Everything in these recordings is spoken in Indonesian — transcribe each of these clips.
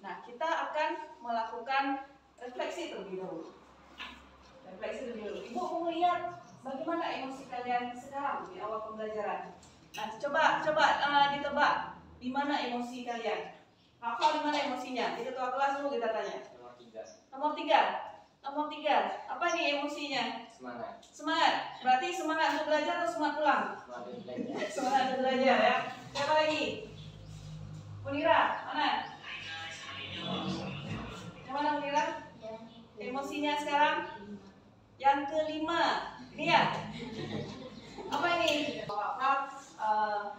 Nah, kita akan melakukan refleksi terlebih dahulu. Refleksi terlebih dahulu. Ibu mau melihat bagaimana emosi kalian sekarang di awal pembelajaran. Nah, coba ditebak di mana emosi kalian. Hafal di mana emosinya? Di ketua kelas dulu kita tanya. Nomor 3. Nomor 3. Apa nih emosinya? Semangat. Semangat. Berarti semangat untuk belajar atau semangat pulang? Semangat untuk belajar ya. Siapa lagi? Munira, mana? Yang mana Munira? Emosinya sekarang? Yang kelima. Ini ya? Apa ini?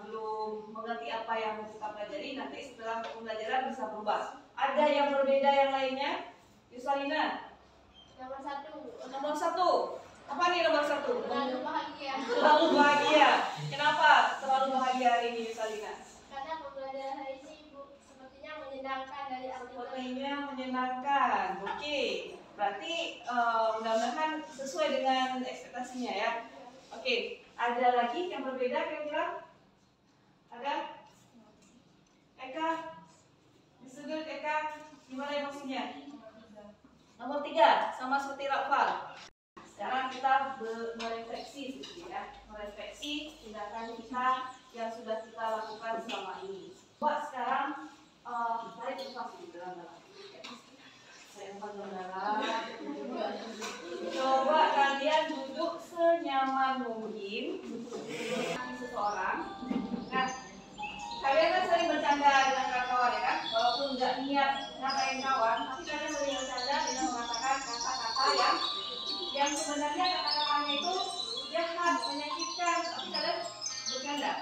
Belum mengerti apa yang kita pelajari, nanti setelah pembelajaran bisa berubah. Ada yang berbeda yang lainnya? Yusalina? Nomor 1. Nomor 1. Apa nih nomor 1? Terlalu bahagia. Terlalu bahagia. Kenapa terlalu bahagia hari ini Yusalina? Karena pembelajaran hari ini Ibu sepertinya menyenangkan dari artikel. Sepertinya menyenangkan. Oke. Berarti mudah-mudahan sesuai dengan ekspektasinya ya. Oke. Ada lagi yang berbeda kira-kira? Ada? Eka? Disebut Eka, gimana emosinya? Nomor 3, sama seperti Rafal. Sekarang kita merefleksi sedikit ya. Merefleksi tindakan kita yang sudah kita lakukan selama ini. Coba sekarang tarik nafas di dalam-dalam. Saya dalam. Coba kalian duduk senyaman mungkin seseorang. Nah, kalian kan sering bercanda dengan kawan ya kan? Walaupun nggak niat ngatain kawan, tapi kalian sering bercanda dengan mengatakan kata-kata yang sebenarnya kata-katanya itu jahat, menyakitkan, tapi kalian bercanda.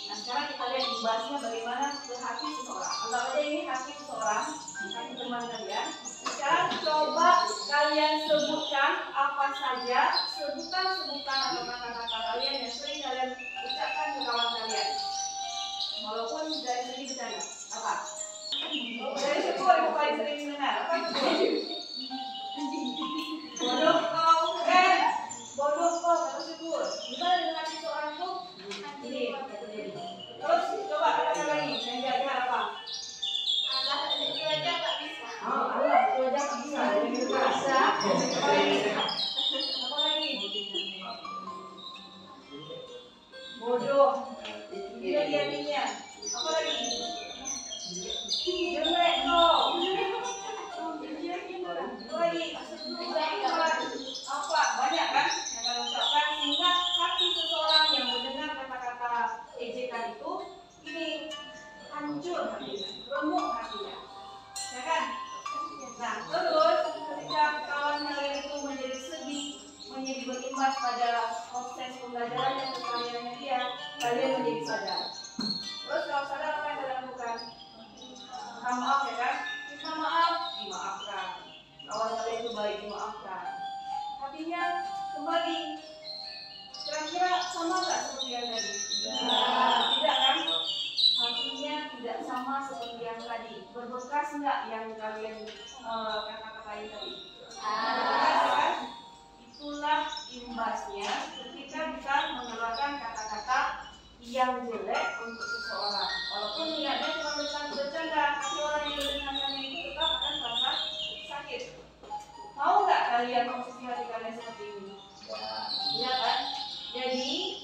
Nah, sekarang kita lihat imbasnya bagaimana ke hati seseorang. Anggap aja ini hati seseorang, hati teman kalian. Sekarang coba kalian sebutkan apa saja sebutan atau kata-kata kalian yang sering kalian ucapkan ke kawan kalian. Walaupun dari segi bercanda. Apa? Dari syukur yang paling sering mendengar. Apa itu? Bodoh kau, bodoh kau, kata syukur. Gimana dengan hati seorang itu? Ini. Terus coba katakan lagi. Yang jaga apa? Allah itu aja nggak bisa. Oh, Allah itu aja nggak bisa. Jadi terasa. Apa lagi? Apa lagi? Bodoh. Ini lagi artinya. Apa lagi? Jelek kau. Apa lagi? Apa? Banyak kan? Yang kalian ucapkan sehingga hati seseorang yang mendengar kata-kata ejekan itu ini hancur hatinya, remuk hatinya, ya kan? Nah, terus ketika kawan kalian itu menjadi sedih, menjadi berimbas pada proses pembelajaran yang kesehariannya dia, kalian menjadi sadar. Terus kalau sadar apa yang kalian lakukan? Minta maaf ya kan? Minta maaf, dimaafkan. Kawan kalian itu baik, dimaafkan. Hatinya kembali. Kira-kira sama nggak seperti yang tadi? Tidak kan? Hatinya tidak sama seperti yang tadi. Berbekas nggak yang kalian kata-katain tadi? Berbekas kan? Itulah imbasnya ketika kita mengeluarkan kata-kata yang jelek untuk seseorang. Walaupun niatnya cuma bercanda, tapi orang yang mendengarkannya itu tetap akan merasa sakit. Mau nggak kalian posisi hati kalian seperti ini? Ya kan? Jadi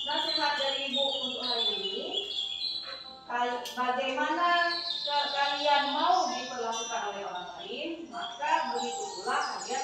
nasihat dari Ibu untuk hari ini, bagaimana kalian mau diperlakukan oleh orang lain, maka begitu pula kalian